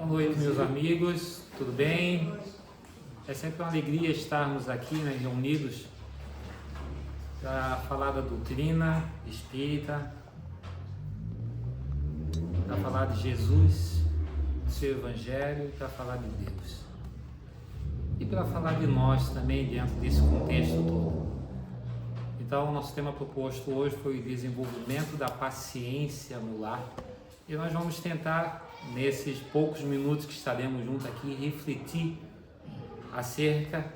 noite, meus amigos, tudo bem? É sempre uma alegria estarmos aqui, né, reunidos para falar da doutrina espírita, para falar de Jesus, do seu Evangelho, para falar de Deus e para falar de nós também dentro desse contexto todo. Então, o nosso tema proposto hoje foi o desenvolvimento da paciência no lar e nós vamos tentar, nesses poucos minutos que estaremos juntos aqui, refletir acerca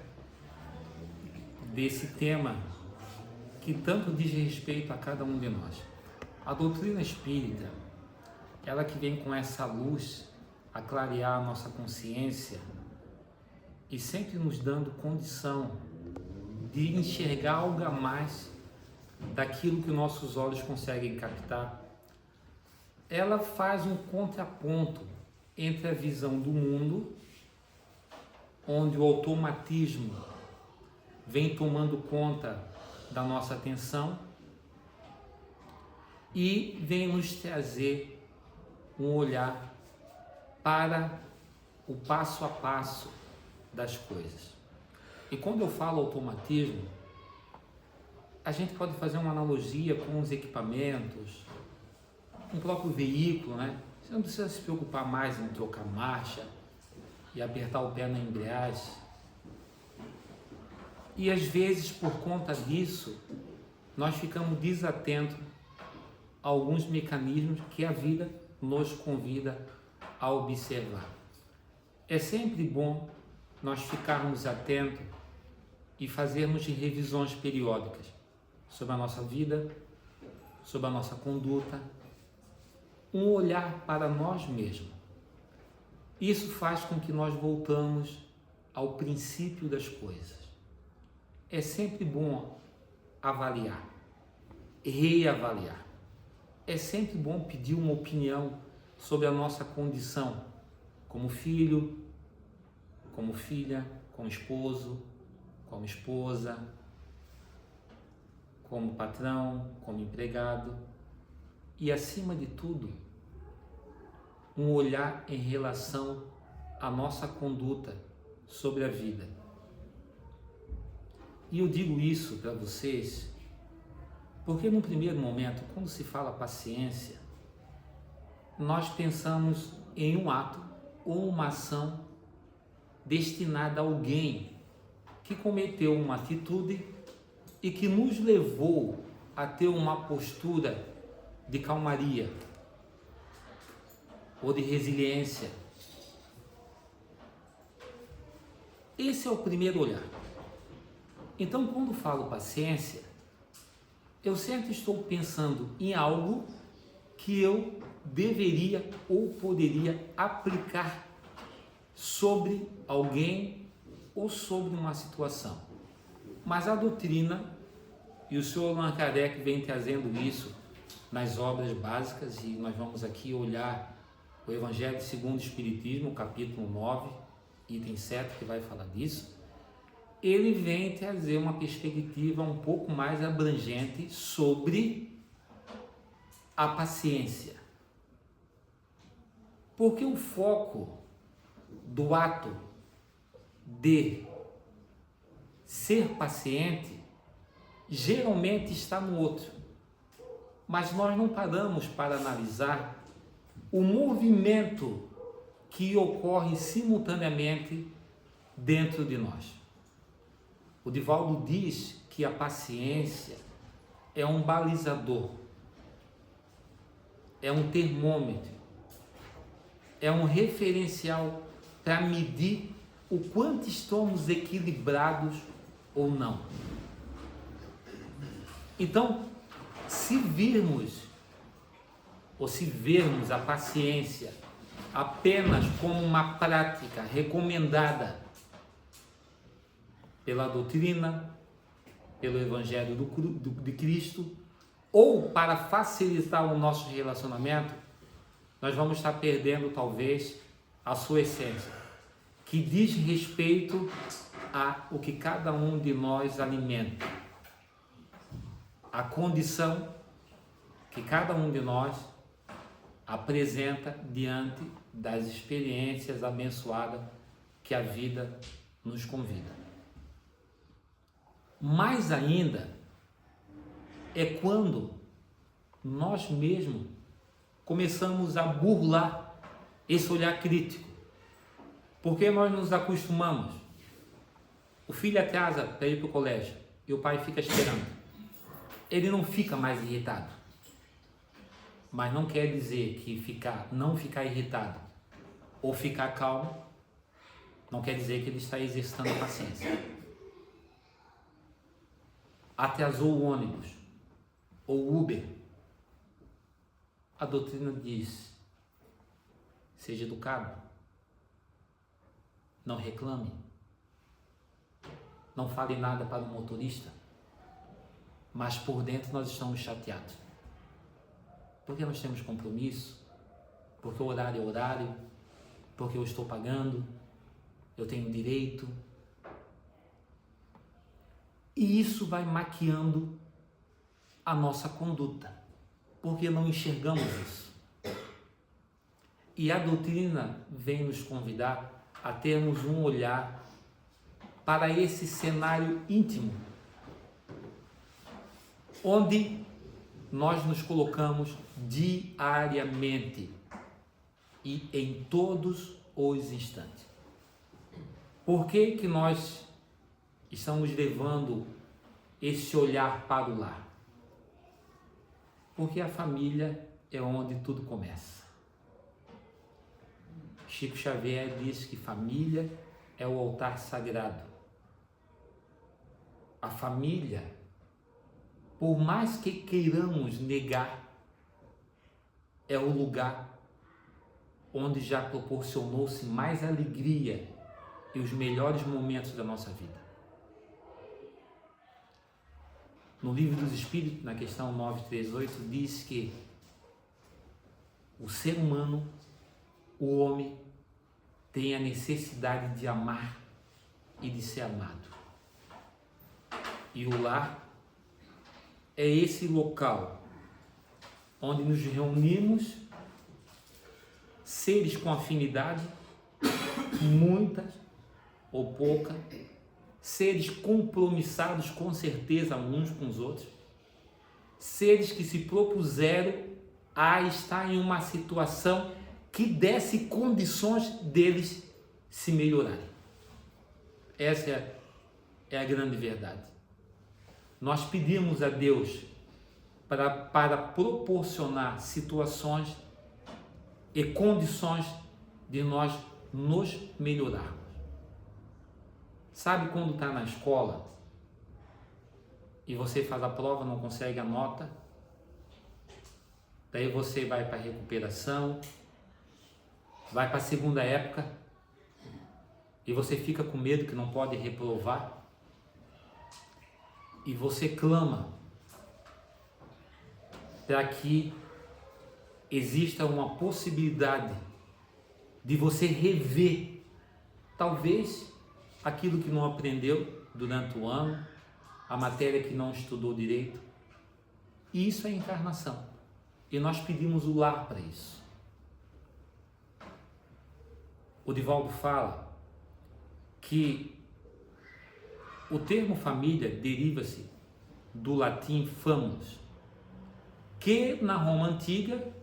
desse tema que tanto diz respeito a cada um de nós. A doutrina espírita, ela que vem com essa luz a clarear a nossa consciência e sempre nos dando condição de enxergar algo a mais daquilo que nossos olhos conseguem captar. Ela faz um contraponto entre a visão do mundo, onde o automatismo vem tomando conta da nossa atenção e vem nos trazer um olhar para o passo a passo das coisas. E quando eu falo automatismo, a gente pode fazer uma analogia com os equipamentos, um próprio veículo, né? Você não precisa se preocupar mais em trocar marcha e apertar o pé na embreagem. E às vezes, por conta disso, nós ficamos desatentos a alguns mecanismos que a vida nos convida a observar. É sempre bom nós ficarmos atentos e fazermos revisões periódicas sobre a nossa vida, sobre a nossa conduta, um olhar para nós mesmos. Isso faz com que nós voltamos ao princípio das coisas. É sempre bom avaliar, reavaliar. É sempre bom pedir uma opinião sobre a nossa condição como filho, como filha, como esposo, como esposa, como patrão, como empregado e, acima de tudo, um olhar em relação à nossa conduta sobre a vida. E eu digo isso para vocês porque, no primeiro momento, quando se fala paciência, nós pensamos em um ato ou uma ação destinada a alguém que cometeu uma atitude e que nos levou a ter uma postura de calmaria ou de resiliência. Esse é o primeiro olhar. Então, quando falo paciência, eu sempre estou pensando em algo que eu deveria ou poderia aplicar sobre alguém ou sobre uma situação. Mas a doutrina, e o Sr. Allan Kardec vem trazendo isso nas obras básicas, e nós vamos aqui olhar o Evangelho segundo o Espiritismo, capítulo 9, item 7, que vai falar disso. Ele vem trazer uma perspectiva um pouco mais abrangente sobre a paciência. Porque o foco do ato de ser paciente geralmente está no outro, mas nós não paramos para analisar o movimento que ocorre simultaneamente dentro de nós. O Divaldo diz que a paciência é um balizador, é um termômetro, é um referencial para medir o quanto estamos equilibrados ou não. Então, se vermos a paciência apenas como uma prática recomendada pela doutrina, pelo Evangelho de Cristo, ou para facilitar o nosso relacionamento, nós vamos estar perdendo talvez a sua essência, que diz respeito a o que cada um de nós alimenta, a condição que cada um de nós apresenta diante das experiências abençoadas que a vida nos convida. Mais ainda é quando nós mesmos começamos a burlar esse olhar crítico, porque nós nos acostumamos. O filho atrasa para ir para o colégio e o pai fica esperando. Ele não fica mais irritado, mas não quer dizer que não ficar irritado ou ficar calmo não quer dizer que ele está exercitando a paciência. Atrasou o ônibus ou o Uber. A doutrina diz: seja educado, não reclame, não fale nada para o motorista, mas por dentro nós estamos chateados. Porque nós temos compromisso, porque o horário é horário, porque eu estou pagando, eu tenho direito. E isso vai maquiando a nossa conduta, porque não enxergamos isso. E a doutrina vem nos convidar a termos um olhar para esse cenário íntimo, onde nós nos colocamos diariamente e em todos os instantes. Por que que nós estamos levando esse olhar para o lar? Porque a família é onde tudo começa. Chico Xavier diz que família é o altar sagrado. A família, por mais que queiramos negar, é o lugar onde já proporcionou-se mais alegria e os melhores momentos da nossa vida. No Livro dos Espíritos, na questão 938, diz que o ser humano, o homem, tem a necessidade de amar e de ser amado. E o lar é esse local onde nos reunimos, seres com afinidade, muitas ou poucas, seres compromissados com certeza uns com os outros, seres que se propuseram a estar em uma situação que desse condições deles se melhorarem. Essa é a grande verdade. Nós pedimos a Deus para proporcionar situações e condições de nós nos melhorarmos. Sabe quando está na escola e você faz a prova, não consegue a nota, daí você vai para a recuperação, vai para a segunda época e você fica com medo que não pode reprovar e você clama para que exista uma possibilidade de você rever talvez aquilo que não aprendeu durante o ano, a matéria que não estudou direito. E isso é encarnação. E nós pedimos o lar para isso. O Divaldo fala que o termo família deriva-se do latim famulus, que na Roma antiga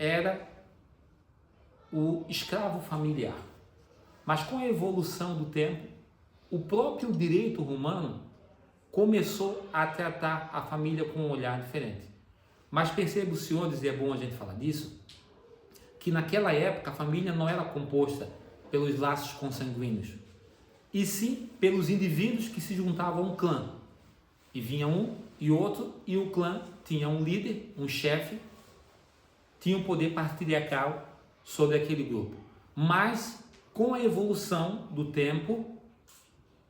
era o escravo familiar. Mas com a evolução do tempo, o próprio direito romano começou a tratar a família com um olhar diferente. Mas perceba, os senhores, e é bom a gente falar disso, que naquela época a família não era composta pelos laços consanguíneos, e sim pelos indivíduos que se juntavam a um clã. E vinha um e outro, e o clã tinha um líder, um chefe, tinha um poder patriarcal sobre aquele grupo. Mas, com a evolução do tempo,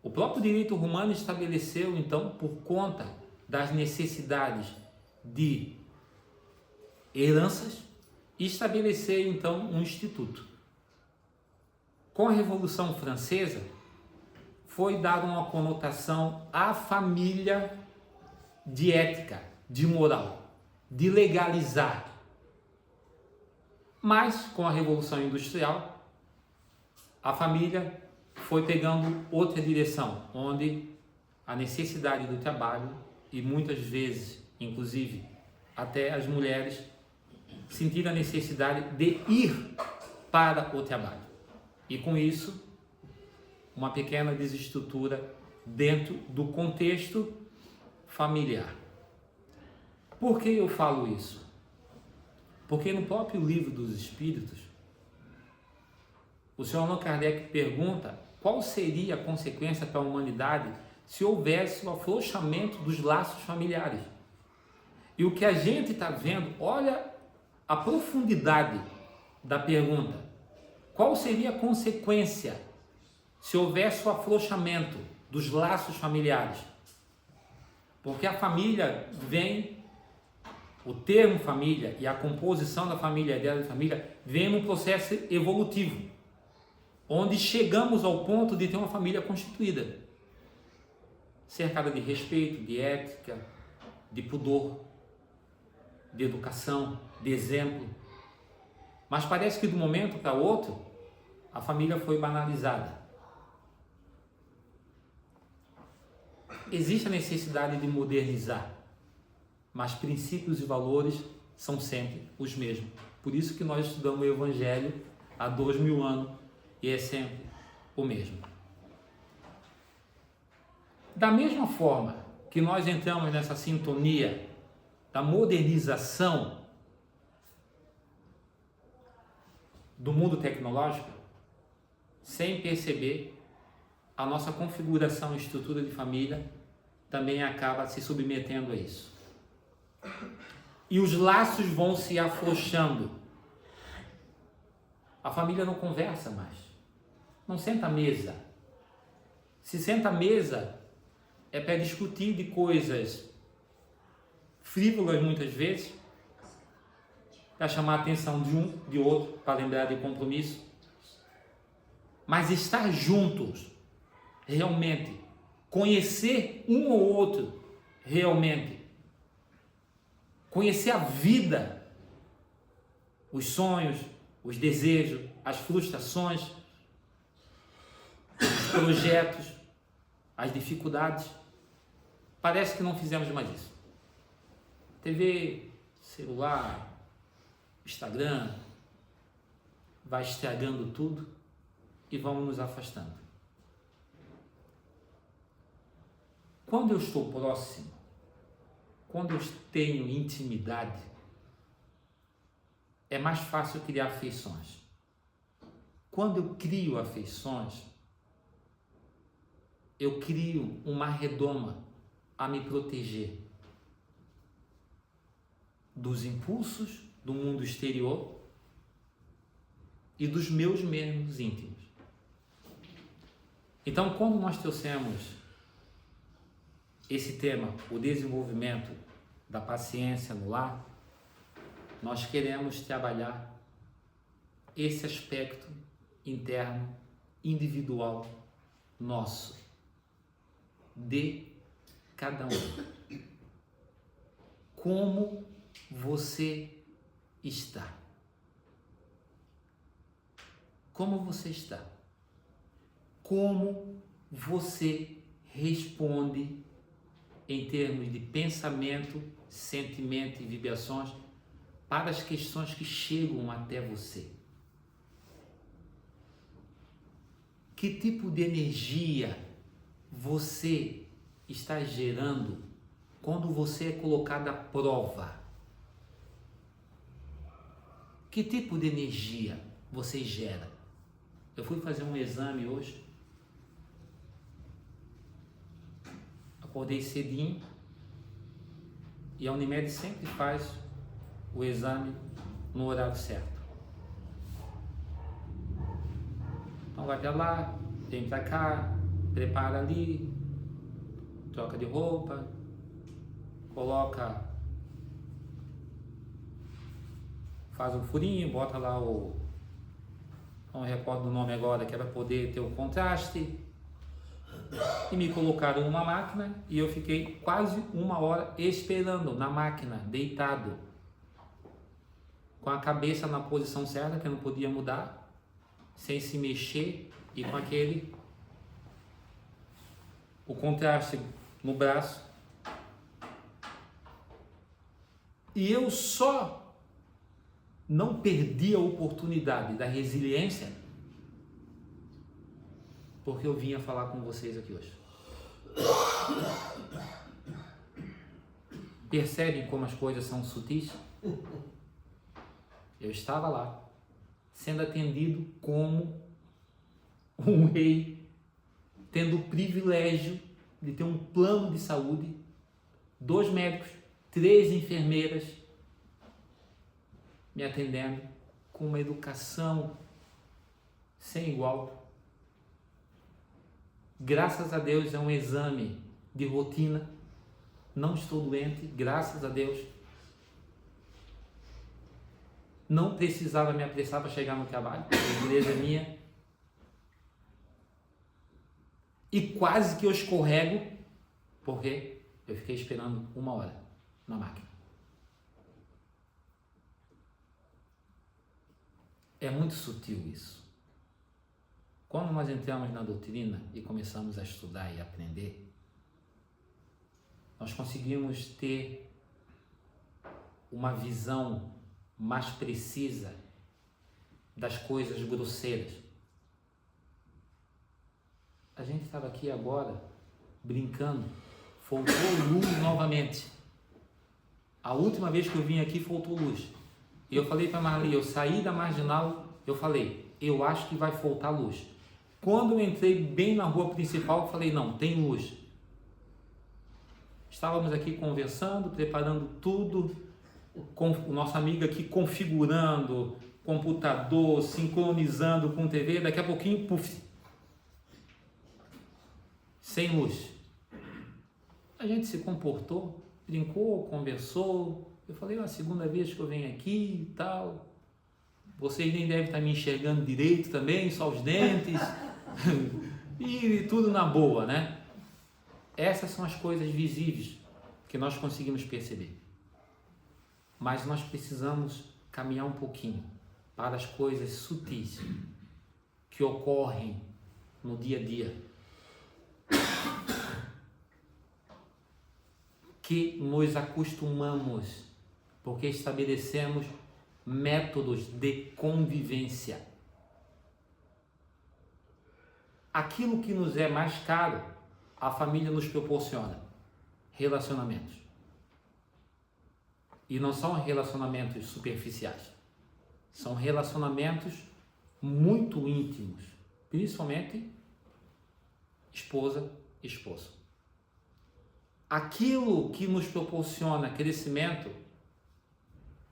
o próprio direito romano estabeleceu, então, por conta das necessidades de heranças, estabeleceu, então, um instituto. Com a Revolução Francesa, foi dada uma conotação à família de ética, de moral, de legalizar. Mas com a Revolução Industrial, a família foi pegando outra direção, onde a necessidade do trabalho e muitas vezes, inclusive, até as mulheres sentiram a necessidade de ir para o trabalho. E com isso, uma pequena desestrutura dentro do contexto familiar. Por que eu falo isso? Porque no próprio Livro dos Espíritos, o Sr. Allan Kardec pergunta qual seria a consequência para a humanidade se houvesse o afrouxamento dos laços familiares. E o que a gente está vendo, olha a profundidade da pergunta. Qual seria a consequência se houvesse o afrouxamento dos laços familiares? Porque a família vem, o termo família e a composição da família, a ideia da família, vem num processo evolutivo, onde chegamos ao ponto de ter uma família constituída, cercada de respeito, de ética, de pudor, de educação, de exemplo. Mas parece que de um momento para outro, a família foi banalizada. Existe a necessidade de modernizar, mas princípios e valores são sempre os mesmos. Por isso que nós estudamos o Evangelho há 2000 anos e é sempre o mesmo. Da mesma forma que nós entramos nessa sintonia da modernização do mundo tecnológico, sem perceber, a nossa configuração e estrutura de família também acaba se submetendo a isso. E os laços vão se afrouxando. A família não conversa mais, não senta à mesa. Se senta à mesa, é para discutir de coisas frívolas muitas vezes, para chamar a atenção de um, de outro, para lembrar de compromisso. Mas estar juntos, realmente, conhecer um ou outro, realmente, conhecer a vida, os sonhos, os desejos, as frustrações, os projetos, as dificuldades. Parece que não fizemos mais isso. TV, celular, Instagram, vai estragando tudo e vamos nos afastando. Quando eu estou próximo, quando eu tenho intimidade, é mais fácil criar afeições. Quando eu crio afeições, eu crio uma redoma a me proteger dos impulsos do mundo exterior e dos meus mesmos íntimos. Então, quando nós trouxemos esse tema, o desenvolvimento da paciência no lar, nós queremos trabalhar esse aspecto interno, individual, nosso, de cada um. Como você está? Como você está? Como você responde em termos de pensamento, sentimento e vibrações para as questões que chegam até você? Que tipo de energia você está gerando quando você é colocado à prova? Que tipo de energia você gera? Eu fui fazer um exame hoje, acordei cedinho e a Unimed sempre faz o exame no horário certo. Então vai para lá, vem para cá, prepara ali, troca de roupa, coloca, faz um furinho, bota lá o, não recordo o nome agora, que é para poder ter o contraste, e me colocaram numa máquina e eu fiquei quase 1 hora esperando na máquina, deitado. com a cabeça na posição certa, que eu não podia mudar, sem se mexer, e com o contraste no braço. E eu só não perdi a oportunidade da resiliência porque eu vinha falar com vocês aqui hoje. Percebem como as coisas são sutis? Eu estava lá, sendo atendido como um rei, tendo o privilégio de ter um plano de saúde, 2 médicos, 3 enfermeiras me atendendo com uma educação sem igual. Graças a Deus é um exame de rotina, não estou doente, graças a Deus. Não precisava me apressar para chegar no trabalho, a igreja é minha. E quase que eu escorrego, porque eu fiquei esperando 1 hora na máquina. É muito sutil isso. Quando nós entramos na doutrina e começamos a estudar e aprender, nós conseguimos ter uma visão mais precisa das coisas grosseiras. A gente estava aqui agora brincando, faltou luz novamente. A última vez que eu vim aqui faltou luz. E eu falei para a Marli, eu saí da marginal, eu falei, eu acho que vai faltar luz. Quando eu entrei bem na rua principal, eu falei, não, tem luz. Estávamos aqui conversando, preparando tudo, com o nosso amigo aqui configurando computador, sincronizando com TV, daqui a pouquinho, puf, sem luz. A gente se comportou, brincou, conversou. Eu falei, a segunda vez que eu venho aqui e tal, vocês nem devem estar me enxergando direito também, só os dentes, e tudo na boa, né? Essas são as coisas visíveis que nós conseguimos perceber. Mas nós precisamos caminhar um pouquinho para as coisas sutis que ocorrem no dia a dia, que nos acostumamos, porque estabelecemos métodos de convivência. Aquilo que nos é mais caro, a família nos proporciona relacionamentos. E não são relacionamentos superficiais, são relacionamentos muito íntimos, principalmente esposa e esposo. Aquilo que nos proporciona crescimento,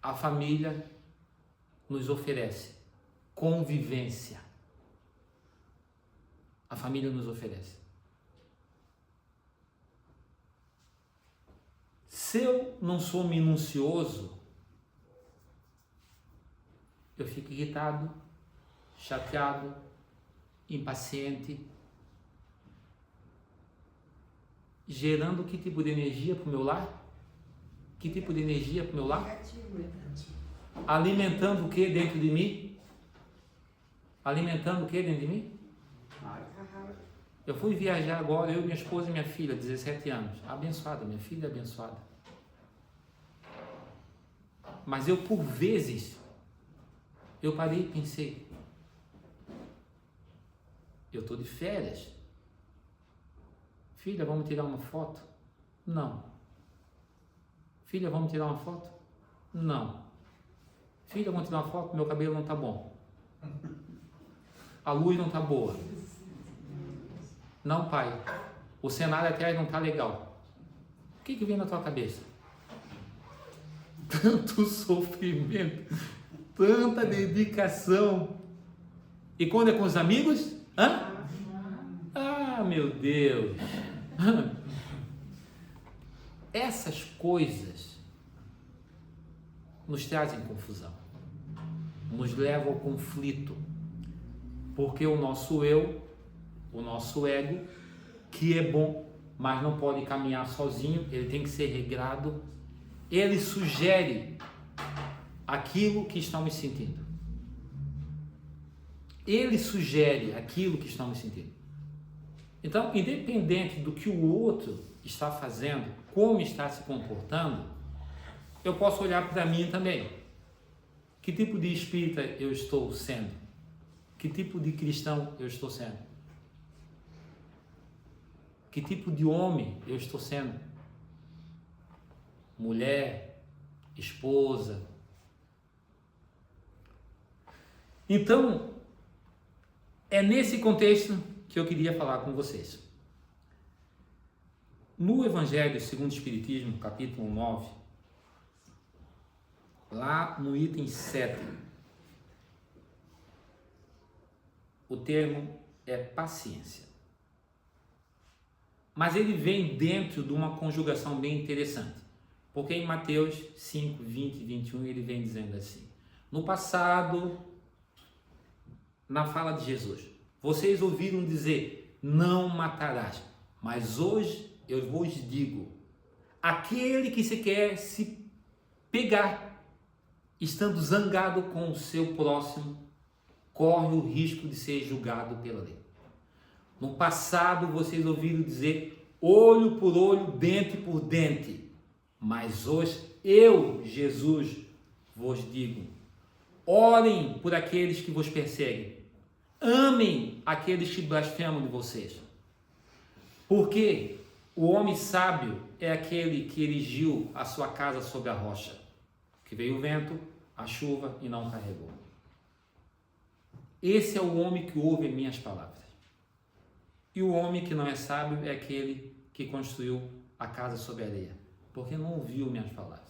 a família nos oferece. Convivência. A família nos oferece. Se eu não sou minucioso, eu fico irritado, chateado, impaciente, gerando que tipo de energia para o meu lar? Que tipo de energia para o meu lar? Alimentando o que dentro de mim? Alimentando o que dentro de mim? Eu fui viajar agora, eu, minha esposa e minha filha, 17 anos. Abençoada, minha filha é abençoada. Mas eu, por vezes, eu parei e pensei, eu estou de férias. Filha, vamos tirar uma foto? Não. Filha, vamos tirar uma foto? Não. Filha, vamos tirar uma foto? Meu cabelo não está bom. A luz não está boa. Não, pai. O cenário atrás não está legal. O que vem na tua cabeça? Tanto sofrimento, tanta dedicação. E quando é com os amigos? Hã? Ah, meu Deus. Essas coisas nos trazem confusão, nos levam ao conflito, porque o nosso eu, o nosso ego, que é bom, mas não pode caminhar sozinho, ele tem que ser regrado, ele sugere aquilo que estamos sentindo. Ele sugere aquilo que estamos sentindo. Então, independente do que o outro está fazendo, como está se comportando, eu posso olhar para mim também. Que tipo de espírita eu estou sendo? Que tipo de cristão eu estou sendo? Que tipo de homem eu estou sendo? Mulher, esposa. Então, é nesse contexto que eu queria falar com vocês. No Evangelho segundo o Espiritismo, capítulo 9, lá no item 7, o termo é paciência. Mas ele vem dentro de uma conjugação bem interessante. Porque em Mateus 5, 20 e 21 ele vem dizendo assim: no passado, na fala de Jesus, vocês ouviram dizer, não matarás. Mas hoje eu vos digo, aquele que se quer se pegar, estando zangado com o seu próximo, corre o risco de ser julgado pela lei. No passado vocês ouviram dizer, olho por olho, dente por dente. Mas hoje eu, Jesus, vos digo, orem por aqueles que vos perseguem. Amem aqueles que blasfemam de vocês. Porque o homem sábio é aquele que erigiu a sua casa sobre a rocha, que veio o vento, a chuva e não carregou. Esse é o homem que ouve minhas palavras. E o homem que não é sábio é aquele que construiu a casa sobre a areia, porque não ouviu minhas palavras.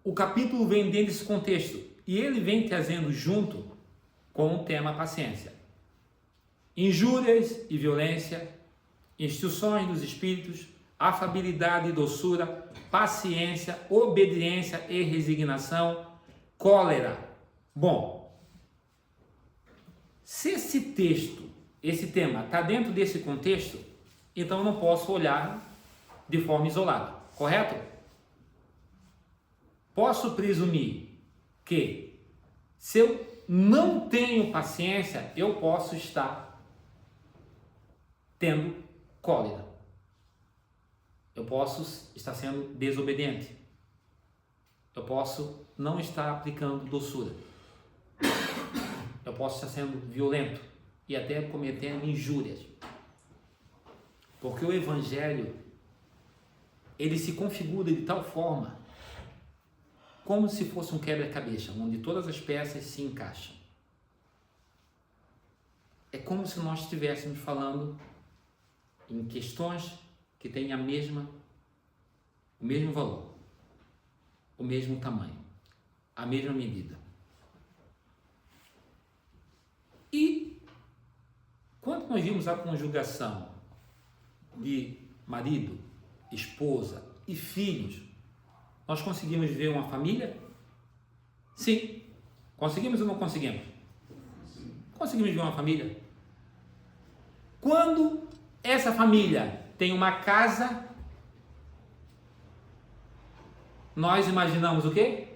O capítulo vem dentro desse contexto e ele vem trazendo junto com o tema paciência. Injúrias e violência, instruções dos espíritos, afabilidade e doçura, paciência, obediência e resignação, cólera. Bom, se esse texto, esse tema está dentro desse contexto, então eu não posso olhar de forma isolada, correto? Posso presumir que se eu não tenho paciência, eu posso estar tendo cólera. Eu posso estar sendo desobediente. Eu posso não estar aplicando doçura. Eu posso estar sendo violento e até cometendo injúrias. Porque o Evangelho, ele se configura de tal forma como se fosse um quebra-cabeça, onde todas as peças se encaixam. É como se nós estivéssemos falando em questões que têm o mesmo valor, o mesmo tamanho, a mesma medida. E quando nós vimos a conjugação de marido, esposa e filhos, nós conseguimos ver uma família? Sim. Conseguimos ou não conseguimos? Conseguimos ver uma família. Quando essa família tem uma casa, nós imaginamos o quê?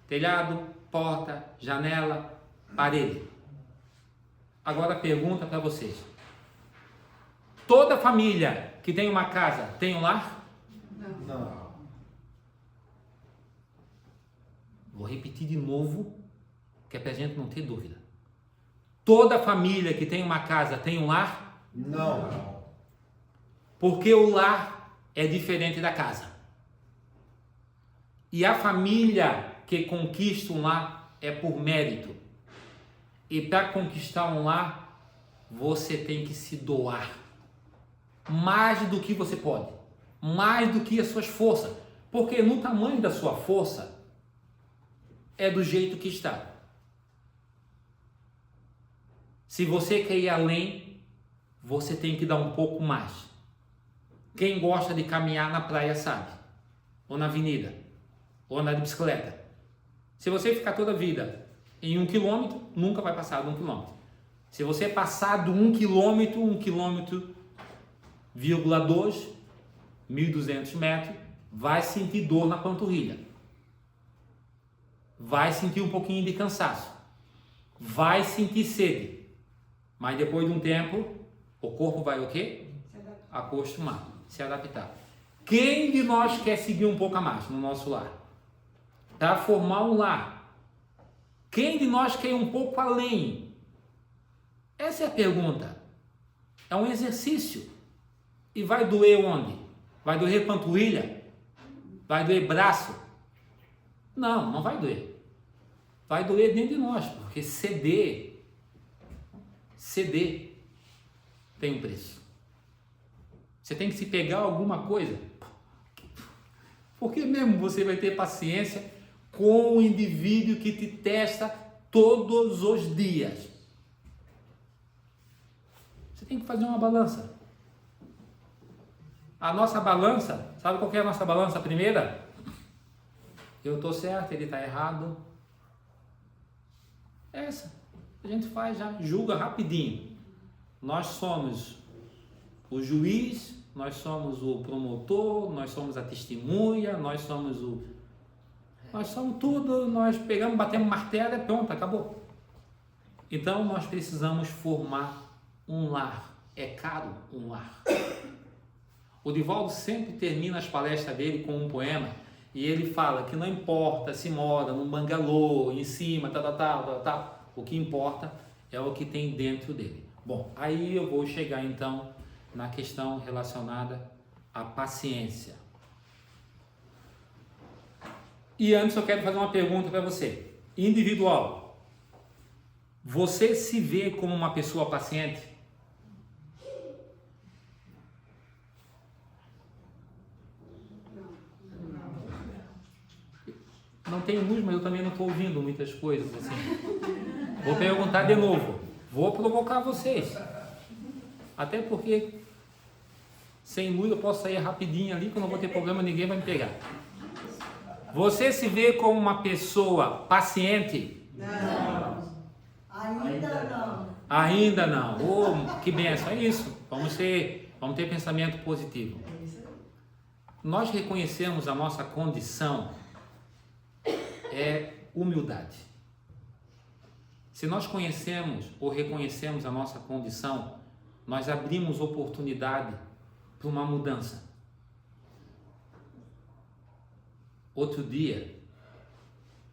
Telhado, porta, janela, parede. Agora pergunta para vocês. Toda família que tem uma casa tem um lar? Não. Vou repetir de novo, que é para a gente não ter dúvida. Toda família que tem uma casa tem um lar? Não. Porque o lar é diferente da casa. E a família que conquista um lar é por mérito. E para conquistar um lar, você tem que se doar. Mais do que você pode. Mais do que as suas forças. Porque no tamanho da sua força, é do jeito que está. Se você quer ir além, você tem que dar um pouco mais. Quem gosta de caminhar na praia sabe. Ou na avenida. Ou andar de bicicleta. Se você ficar toda a vida em 1 quilômetro, nunca vai passar de 1 quilômetro. Se você passar do 1 quilômetro, 1,2 quilômetro, 1.200 metros, vai sentir dor na panturrilha, vai sentir um pouquinho de cansaço, vai sentir sede, mas depois de um tempo o corpo vai o quê? Acostumar, se adaptar. Quem de nós quer seguir um pouco a mais no nosso lar? Para formar um lar, quem de nós quer ir um pouco além? Essa é a pergunta. É um exercício. E vai doer onde? Vai doer panturrilha? Vai doer braço? Não, não vai doer. Vai doer dentro de nós, porque ceder tem um preço. Você tem que se pegar alguma coisa. Porque mesmo você vai ter paciência com o indivíduo que te testa todos os dias. Você tem que fazer uma balança. A nossa balança, sabe qual que é a nossa balança primeira? Eu estou certo, ele está errado. Essa. A gente faz já, julga rapidinho. Nós somos o juiz, nós somos o promotor, nós somos a testemunha, nós somos tudo, nós pegamos, batemos martelo e pronto, acabou. Então nós precisamos formar um lar. É caro um lar. O Divaldo sempre termina as palestras dele com um poema e ele fala que não importa se mora num bangalô, em cima, tal. O que importa é o que tem dentro dele. Bom, aí eu vou chegar então na questão relacionada à paciência. E antes eu quero fazer uma pergunta para você, individual. Você se vê como uma pessoa paciente? Não tem luz, mas eu também não estou ouvindo muitas coisas assim. Vou perguntar de novo. Vou provocar vocês. Até porque sem luz eu posso sair rapidinho ali, que eu não vou ter problema, ninguém vai me pegar. Você se vê como uma pessoa paciente? Não. Ainda não. Ainda não. Oh, que benção, é isso. Vamos ter pensamento positivo. Nós reconhecemos a nossa condição é humildade. Se nós conhecemos ou reconhecemos a nossa condição, nós abrimos oportunidade para uma mudança. Outro dia,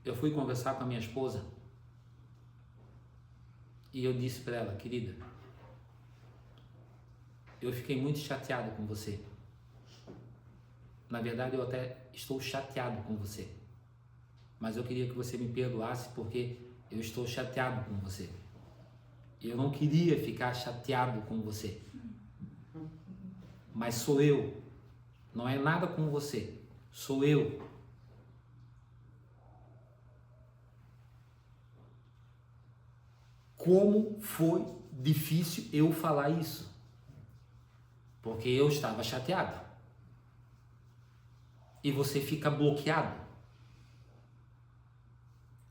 eu fui conversar com a minha esposa e eu disse para ela, querida, eu fiquei muito chateado com você. Na verdade, eu até estou chateado com você. Mas eu queria que você me perdoasse porque eu estou chateado com você. Eu não queria ficar chateado com você. Mas sou eu. Não é nada com você. Sou eu. Como foi difícil eu falar isso? Porque eu estava chateado. E você fica bloqueado.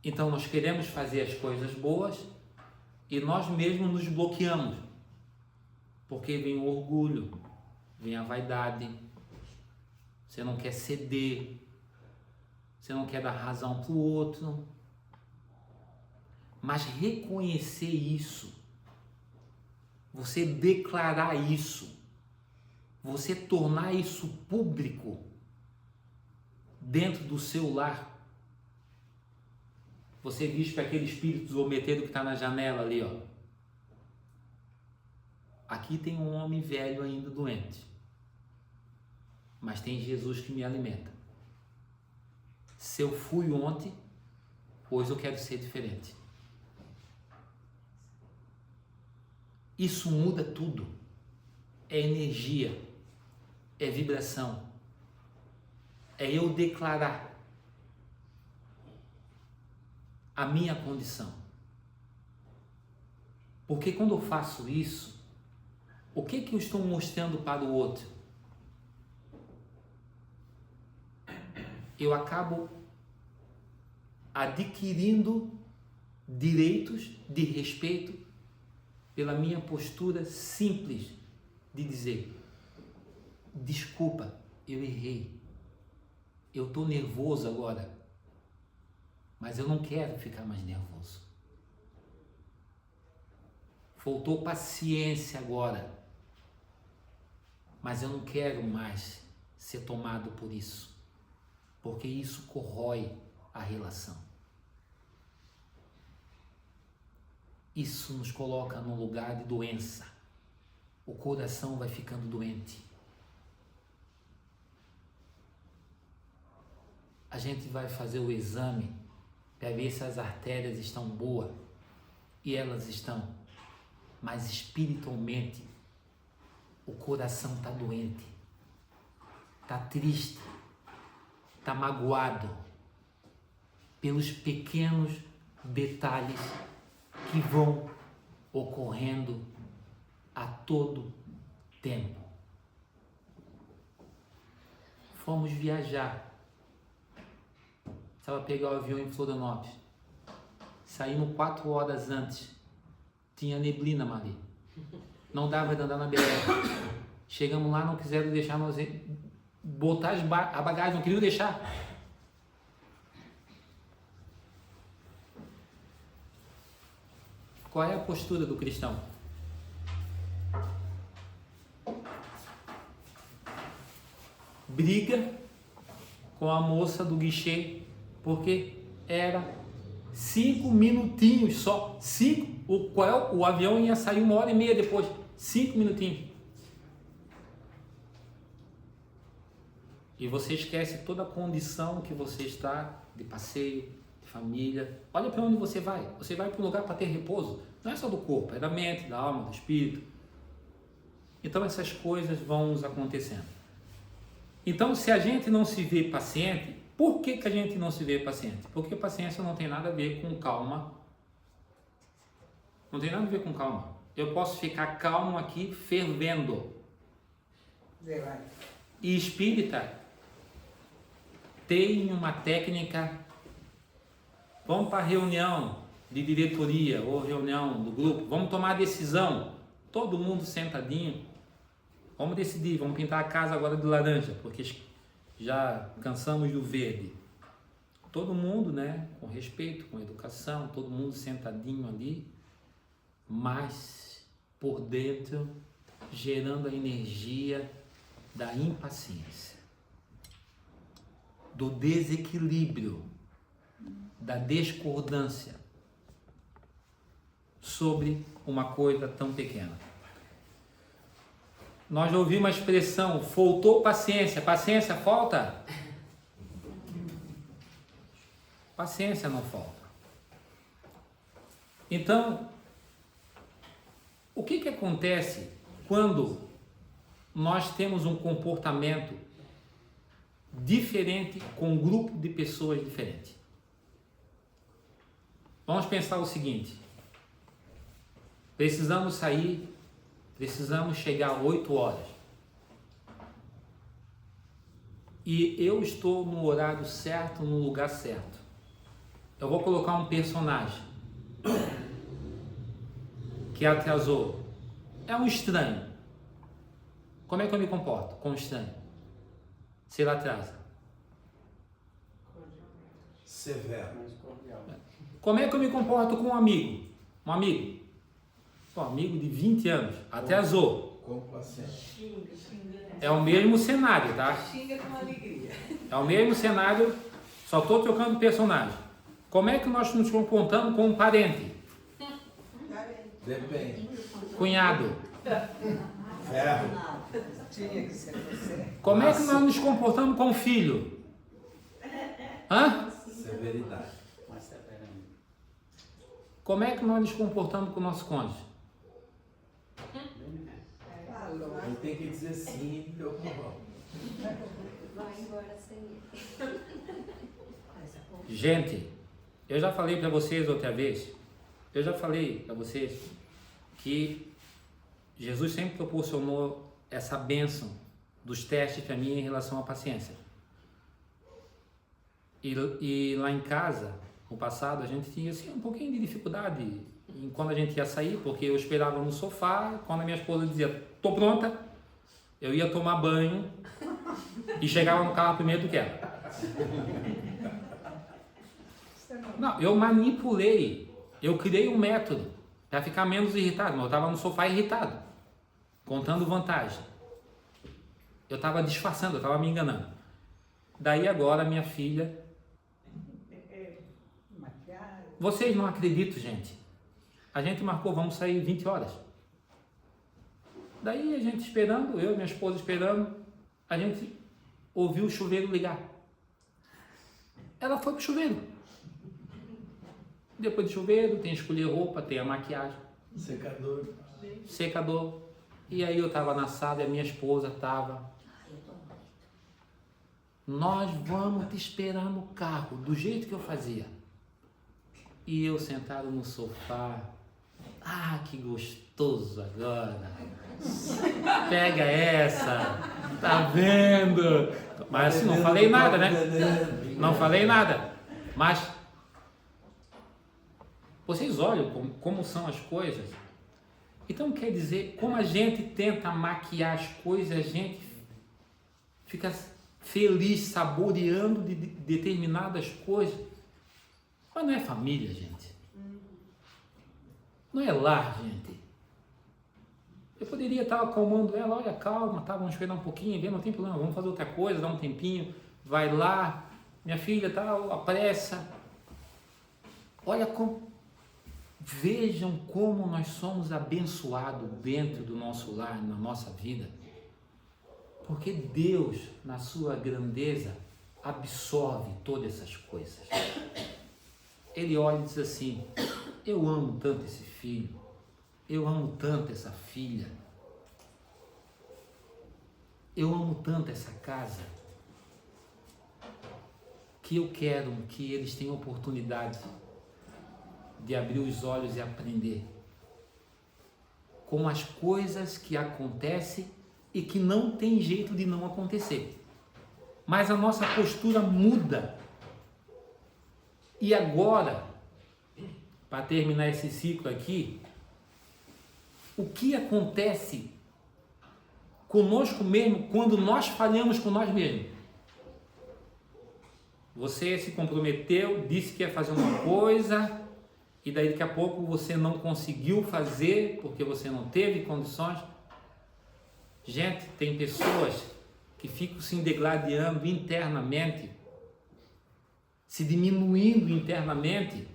Então nós queremos fazer as coisas boas e nós mesmos nos bloqueamos. Porque vem o orgulho, vem a vaidade, você não quer ceder, você não quer dar razão para o outro. Mas reconhecer isso, você declarar isso, você tornar isso público dentro do seu lar. Você diz para aquele espírito zombeteiro que está na janela ali, ó. Aqui tem um homem velho ainda doente, mas tem Jesus que me alimenta. Se eu fui ontem, hoje eu quero ser diferente. Isso muda tudo. É energia, é vibração. É eu declarar a minha condição. Porque quando eu faço isso, o que eu estou mostrando para o outro? Eu acabo adquirindo direitos de respeito pela minha postura simples de dizer: desculpa, eu errei. eu estou nervoso agora, mas eu não quero ficar mais nervoso. Faltou paciência agora, mas eu não quero mais ser tomado por isso, porque isso corrói a relação. Isso nos coloca num lugar de doença. O coração vai ficando doente. A gente vai fazer o exame para ver se as artérias estão boas, e elas estão, mas espiritualmente o coração está doente, está triste, está magoado pelos pequenos detalhes que vão ocorrendo a todo tempo. Fomos viajar. Estava a pegar o avião em Florianópolis. Saímos 4 horas antes. Tinha neblina, Maria. Não dava de andar na BR. Chegamos lá, não quiseram deixar nós botar a bagagem, não queriam deixar. Qual é a postura do cristão? Briga com a moça do guichê, porque era 5 minutinhos só. O avião ia sair 1h30 depois. 5 minutinhos. E você esquece toda a condição que você está de passeio, de família. Olha para onde você vai. Você vai para um lugar para ter repouso. Não é só do corpo, é da mente, da alma, do espírito. Então essas coisas vão nos acontecendo. Então, se a gente não se vê paciente, por que a gente não se vê paciente? Porque paciência não tem nada a ver com calma. Não tem nada a ver com calma. Eu posso ficar calmo aqui fervendo. E espírita tem uma técnica. Vamos para a reunião de diretoria ou reunião do grupo. Vamos tomar decisão. Todo mundo sentadinho. Vamos decidir, vamos pintar a casa agora de laranja, porque já cansamos do verde. Todo mundo, né, com respeito, com educação, todo mundo sentadinho ali, mas por dentro gerando a energia da impaciência, do desequilíbrio, da discordância sobre uma coisa tão pequena. Nós já ouvimos a expressão, faltou paciência. Paciência falta? Paciência não falta. Então, o que acontece quando nós temos um comportamento diferente com um grupo de pessoas diferentes? Vamos pensar o seguinte: precisamos sair, precisamos chegar às 8 horas. E eu estou no horário certo, no lugar certo. Eu vou colocar um personagem que atrasou. É um estranho. Como é que eu me comporto com um estranho? Se ele atrasa. Severo. Como é que eu me comporto com um amigo? Um amigo. Um amigo de 20 anos. Atrasou. Complacente. É o mesmo cenário, tá? Xinga com alegria. É o mesmo cenário, só estou trocando personagem. Como é que nós nos comportamos com um parente? Depende. Cunhado. Ferro. Tinha que ser você. Como é que nós nos comportamos com um filho? Hã? Severidade. Como é que nós nos comportamos com o nosso cônjuge? Ele tem que dizer sim, eu não. Vai embora sem ele. Gente, eu já falei para vocês outra vez, que Jesus sempre proporcionou essa bênção dos testes para mim em relação à paciência. E lá em casa, no passado, a gente tinha assim, um pouquinho de dificuldade em quando a gente ia sair, porque eu esperava no sofá, quando a minha esposa dizia, tô pronta, eu ia tomar banho e chegava no carro primeiro do que ela. Não, eu manipulei. Eu criei um método para ficar menos irritado. Mas eu estava no sofá irritado, contando vantagem. Eu estava disfarçando, eu estava me enganando. Daí agora minha filha... Vocês não acreditam, gente. A gente marcou, vamos sair 20 horas. Daí a gente esperando, eu e minha esposa esperando, a gente ouviu o chuveiro ligar. Ela foi pro chuveiro. Depois do chuveiro, tem escolher roupa, tem a maquiagem. Secador. E aí eu tava na sala e a minha esposa tava... Nós vamos te esperar no carro, do jeito que eu fazia. E eu sentado no sofá. Ah, que gostoso agora. Pega essa. Tá vendo? Mas assim, não falei nada, né? Não falei nada. Mas vocês olham como são as coisas. Então quer dizer, como a gente tenta maquiar as coisas, a gente fica feliz, saboreando de determinadas coisas. Mas não é família, gente. Não é lar, gente. Eu poderia estar acalmando ela, olha, calma, tá, vamos esperar um pouquinho, vem, não tem problema, vamos fazer outra coisa, dá um tempinho, vai lá, minha filha, tá, apressa. Olha como, vejam como nós somos abençoados dentro do nosso lar, na nossa vida. Porque Deus, na sua grandeza, absorve todas essas coisas. Ele olha e diz assim, eu amo tanto esse filho, eu amo tanto essa filha, eu amo tanto essa casa, que eu quero que eles tenham oportunidade de abrir os olhos e aprender com as coisas que acontecem e que não tem jeito de não acontecer. Mas a nossa postura muda. E agora, para terminar esse ciclo aqui, o que acontece conosco mesmo quando nós falhamos com nós mesmos? Você se comprometeu, disse que ia fazer uma coisa, e daí daqui a pouco você não conseguiu fazer porque você não teve condições. Gente, tem pessoas que ficam se degladiando internamente, se diminuindo internamente,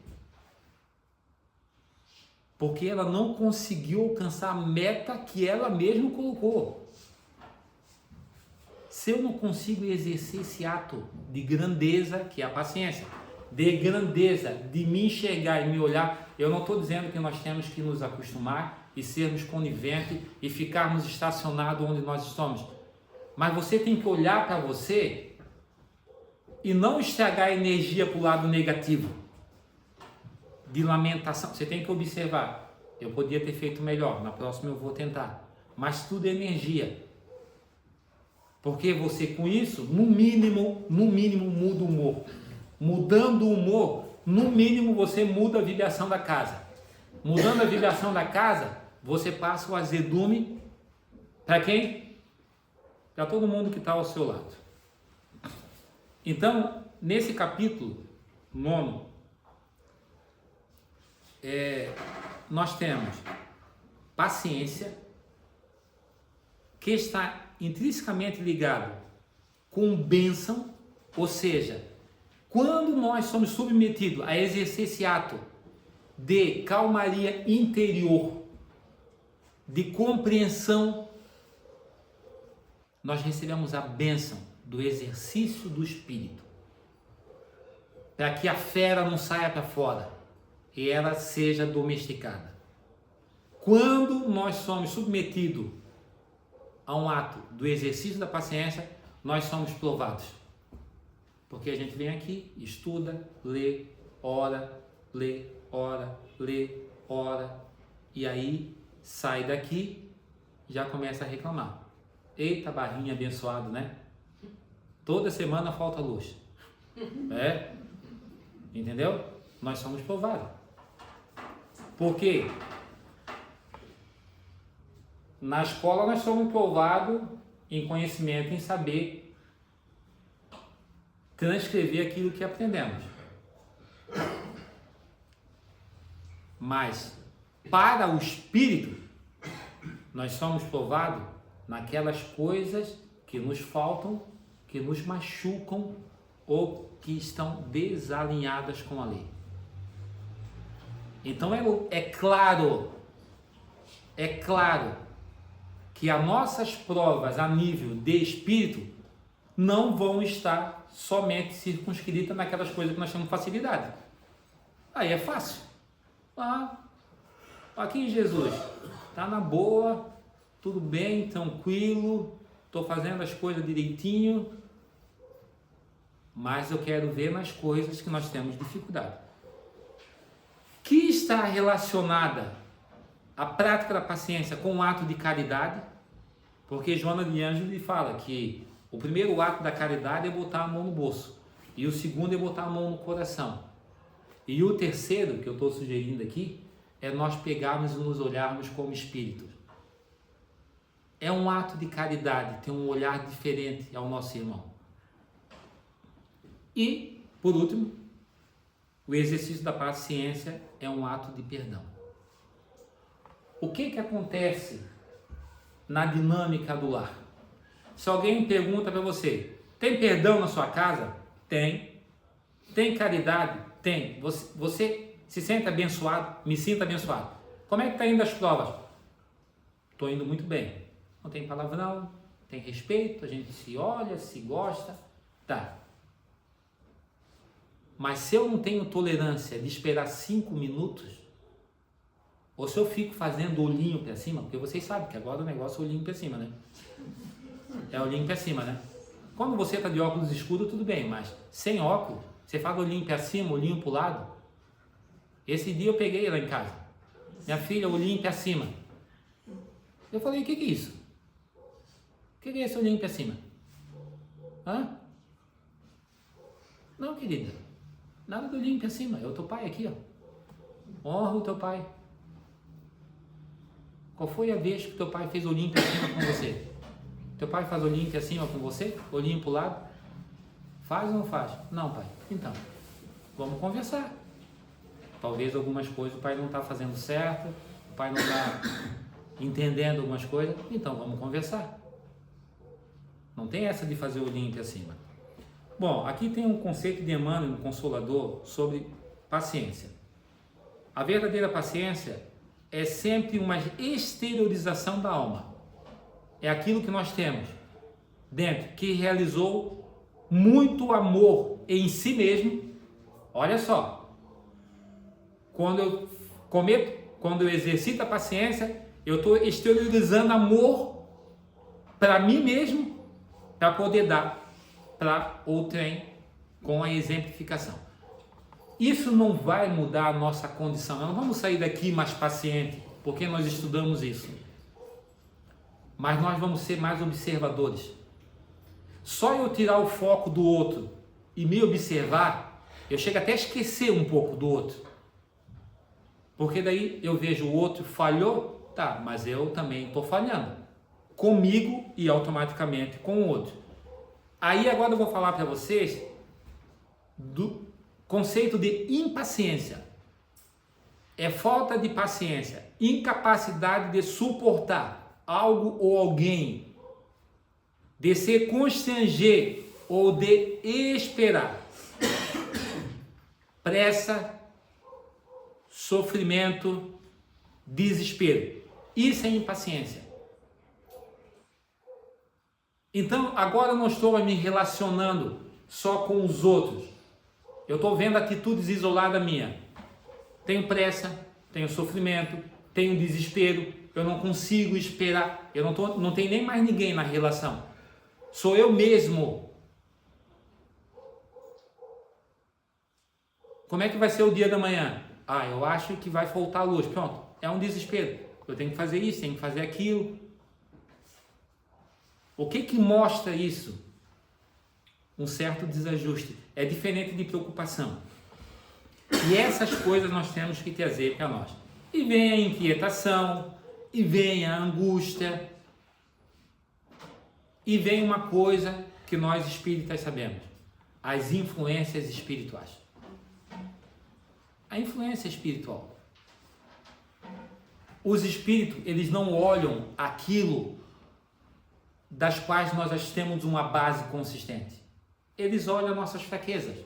porque ela não conseguiu alcançar a meta que ela mesma colocou. Se eu não consigo exercer esse ato de grandeza, que é a paciência, de grandeza, de me enxergar e me olhar, eu não estou dizendo que nós temos que nos acostumar e sermos coniventes e ficarmos estacionados onde nós estamos. Mas você tem que olhar para você e não estragar a energia para o lado negativo, de lamentação. Você tem que observar, eu podia ter feito melhor, na próxima eu vou tentar. Mas tudo é energia. Porque você com isso, no mínimo muda o humor. Mudando o humor, no mínimo você muda a vibração da casa. Mudando a vibração da casa, você passa o azedume para quem? Para todo mundo que está ao seu lado. Então, nesse capítulo 9, nós temos paciência, que está intrinsecamente ligado com bênção, ou seja, quando nós somos submetidos a exercer esse ato de calmaria interior, de compreensão, nós recebemos a bênção do exercício do Espírito, para que a fera não saia para fora e ela seja domesticada. Quando nós somos submetidos a um ato do exercício da paciência, nós somos provados. Porque a gente vem aqui, estuda, lê, ora, e aí sai daqui, já começa a reclamar. Eita, barrinho abençoado, né? Toda semana falta luz. Entendeu? Nós somos provados. Por quê? Na escola nós somos provados em conhecimento, em saber transcrever aquilo que aprendemos. Mas, para o espírito, nós somos provados naquelas coisas que nos faltam, que nos machucam ou que estão desalinhadas com a lei. Então é claro que as nossas provas a nível de espírito não vão estar somente circunscritas naquelas coisas que nós temos facilidade. Aí é fácil. Aqui em Jesus, tá na boa, tudo bem, tranquilo, estou fazendo as coisas direitinho, mas eu quero ver nas coisas que nós temos dificuldade. Que está relacionada a prática da paciência com o ato de caridade, porque Joana de Ângeles lhe fala que o primeiro ato da caridade é botar a mão no bolso, e o segundo é botar a mão no coração, e o terceiro, que eu estou sugerindo aqui, é nós pegarmos e nos olharmos como espíritos. É um ato de caridade, tem um olhar diferente ao nosso irmão. E, por último, o exercício da paciência é um ato de perdão. O que acontece na dinâmica do lar? Se alguém pergunta para você, tem perdão na sua casa? Tem. Tem caridade? Tem. Você se sente abençoado? Me sinto abençoado. Como é que está indo as provas? Estou indo muito bem. Não tem palavrão, tem respeito, a gente se olha, se gosta, tá. Mas se eu não tenho tolerância de esperar 5 minutos, ou se eu fico fazendo olhinho para cima, porque vocês sabem que agora o negócio é olhinho para cima, né? É olhinho para cima, né? Quando você está de óculos escuros, tudo bem, mas sem óculos, você faz olhinho para cima, olhinho para o lado. Esse dia eu peguei lá em casa, minha filha, olhinho para cima. Eu falei, o que é isso? O que é esse olhinho para cima? Hã? Não, querida. Nada do olhinho para cima. É o teu pai aqui, ó. Honra o teu pai. Qual foi a vez que teu pai fez olhinho para cima com você? Teu pai faz olhinho para cima com você? Olhinho para o lado? Faz ou não faz? Não, pai. Então, vamos conversar. Talvez algumas coisas o pai não está fazendo certo, o pai não está entendendo algumas coisas, então vamos conversar. Não tem essa de fazer o link acima. Bom, aqui tem um conceito de Emmanuel, um Consolador, sobre paciência. A verdadeira paciência é sempre uma exteriorização da alma. É aquilo que nós temos dentro, que realizou muito amor em si mesmo. Olha só, quando eu exercito a paciência, eu estou exteriorizando amor para mim mesmo, para poder dar para outrem com a exemplificação. Isso não vai mudar a nossa condição. Nós não vamos sair daqui mais paciente, porque nós estudamos isso. Mas nós vamos ser mais observadores. Só eu tirar o foco do outro e me observar, eu chego até a esquecer um pouco do outro. Porque daí eu vejo o outro falhou, tá, mas eu também estou falhando. Comigo e automaticamente com o outro. Aí agora eu vou falar para vocês do conceito de impaciência. É falta de paciência, incapacidade de suportar algo ou alguém, de se constranger ou de esperar. Pressa, sofrimento, desespero. Isso é impaciência. Então, agora eu não estou me relacionando só com os outros. Eu estou vendo atitudes isoladas minhas. Tenho pressa, tenho sofrimento, tenho desespero, eu não consigo esperar, eu não tenho nem mais ninguém na relação. Sou eu mesmo. Como é que vai ser o dia da manhã? Eu acho que vai faltar luz. Pronto, é um desespero. Eu tenho que fazer isso, tenho que fazer aquilo. O que mostra isso? Um certo desajuste. É diferente de preocupação. E essas coisas nós temos que trazer para nós. E vem a inquietação, e vem a angústia, e vem uma coisa que nós espíritas sabemos. as influências espirituais. A influência espiritual. Os espíritos, eles não olham aquilo das quais nós já temos uma base consistente. Eles olham nossas fraquezas.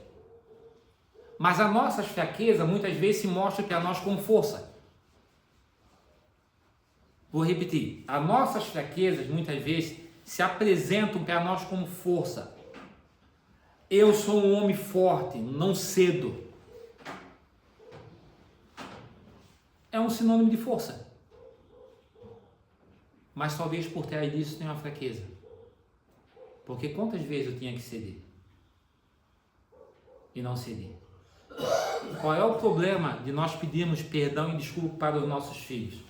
Mas as nossas fraquezas muitas vezes se mostram para nós com força. Vou repetir. As nossas fraquezas muitas vezes se apresentam para nós como força. Eu sou um homem forte, não cedo. É um sinônimo de força. Mas talvez por trás disso tenha uma fraqueza. Porque quantas vezes eu tinha que ceder? E não ceder. Qual é o problema de nós pedirmos perdão e desculpa para os nossos filhos?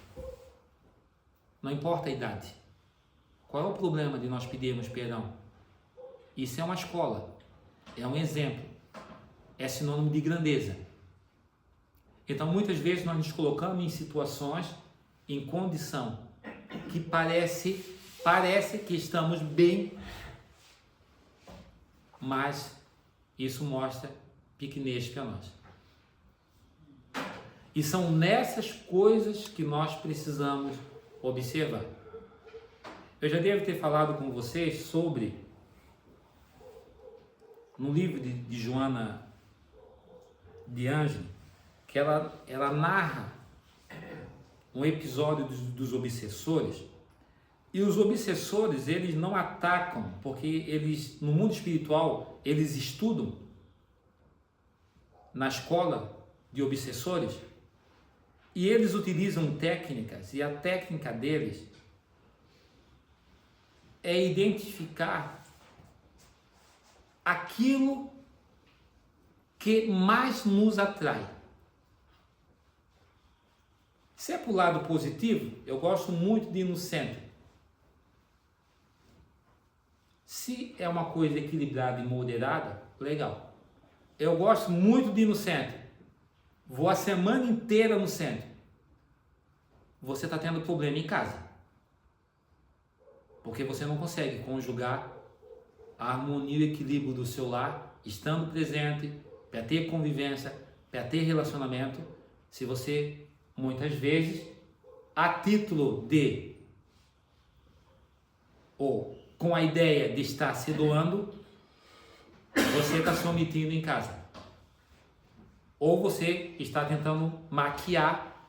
Não importa a idade. Qual é o problema de nós pedirmos perdão? Isso é uma escola. É um exemplo. É sinônimo de grandeza. Então, muitas vezes nós nos colocamos em situações, em condição, que parece que estamos bem, mas isso mostra pequenez para nós. E são nessas coisas que nós precisamos observar. Eu já devo ter falado com vocês sobre, no livro de Joana de Ângelo, que ela narra um episódio dos obsessores, e os obsessores, eles não atacam, porque eles, no mundo espiritual, eles estudam na escola de obsessores, e eles utilizam técnicas, e a técnica deles é identificar aquilo que mais nos atrai. Se é para o lado positivo, eu gosto muito de ir no centro. Se é uma coisa equilibrada e moderada, legal. Eu gosto muito de ir no centro. Vou a semana inteira no centro. Você está tendo problema em casa. Porque você não consegue conjugar a harmonia e o equilíbrio do seu lar, estando presente, para ter convivência, para ter relacionamento, se você, muitas vezes, a título de, ou com a ideia de estar se doando, você está se omitindo em casa. Ou você está tentando maquiar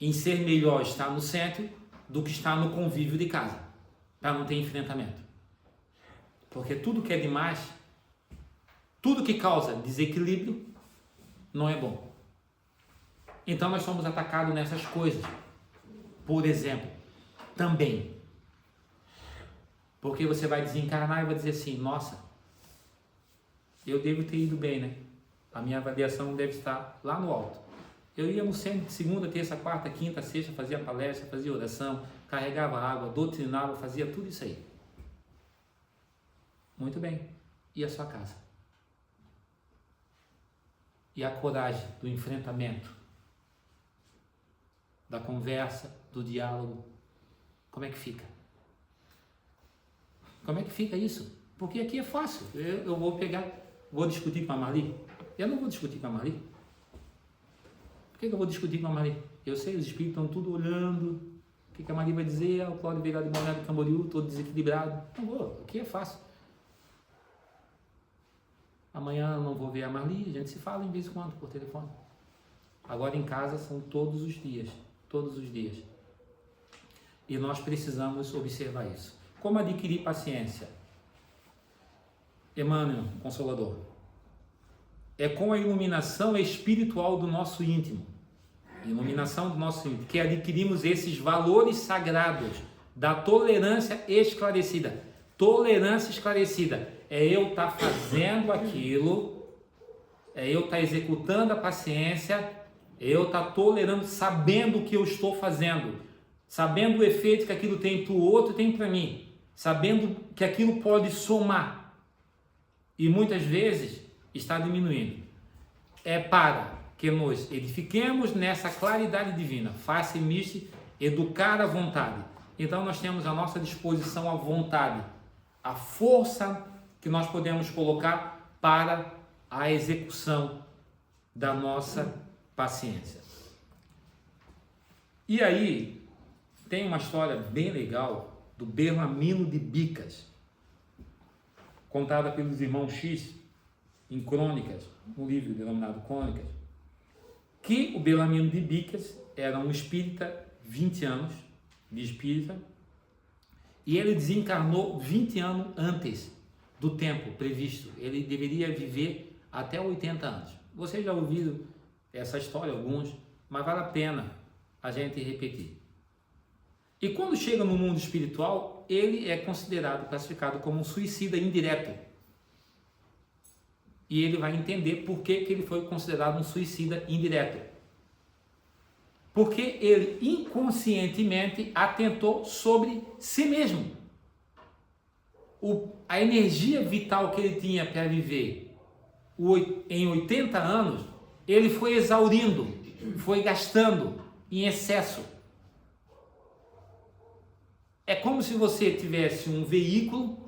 em ser melhor estar no centro do que estar no convívio de casa, para não ter enfrentamento. Porque tudo que é demais, tudo que causa desequilíbrio, não é bom. Então nós somos atacados nessas coisas. Por exemplo, também. Porque você vai desencarnar e vai dizer assim, nossa, eu devo ter ido bem, né? A minha avaliação deve estar lá no alto. Eu ia no centro de segunda, terça, quarta, quinta, sexta, fazia palestra, fazia oração, carregava água, doutrinava, fazia tudo isso aí. Muito bem. E a sua casa? E a coragem do enfrentamento, da conversa, do diálogo? Como é que fica? Como é que fica isso? Porque aqui é fácil. Eu vou discutir com a Marli? Eu não vou discutir com a Marli. Por que eu vou discutir com a Marli? Eu sei, os espíritos estão tudo olhando. O que a Marli vai dizer? O Cláudio veio lá de Balneário Camboriú, todo desequilibrado. Não vou, aqui é fácil. Amanhã eu não vou ver a Marli, a gente se fala em vez em quando por telefone. Agora em casa são todos os dias. Todos os dias. E nós precisamos observar isso. Como adquirir paciência? Emmanuel, Consolador. É com a iluminação espiritual do nosso íntimo. Iluminação do nosso íntimo. Que adquirimos esses valores sagrados da tolerância esclarecida. Tolerância esclarecida. É eu estar fazendo aquilo, é eu estar executando a paciência, é eu estar tolerando, sabendo o que eu estou fazendo, sabendo o efeito que aquilo tem para o outro e tem para mim, sabendo que aquilo pode somar e muitas vezes está diminuindo. É para que nós edifiquemos nessa claridade divina, faça-me educar a vontade. Então nós temos à nossa disposição a vontade, a força que nós podemos colocar para a execução da nossa paciência. E aí, tem uma história bem legal do Belamino de Bicas, contada pelos irmãos X em Crônicas, um livro denominado Crônicas, que o Belamino de Bicas era um espírita, 20 anos de espírita, e ele desencarnou 20 anos antes do tempo previsto. Ele deveria viver até 80 anos. Vocês já ouviram essa história, alguns, mas vale a pena a gente repetir. E quando chega no mundo espiritual, ele é considerado, classificado como um suicida indireto. E ele vai entender por que ele foi considerado um suicida indireto. Porque ele inconscientemente atentou sobre si mesmo. A energia vital que ele tinha para viver em 80 anos, ele foi exaurindo, foi gastando em excesso. É como se você tivesse um veículo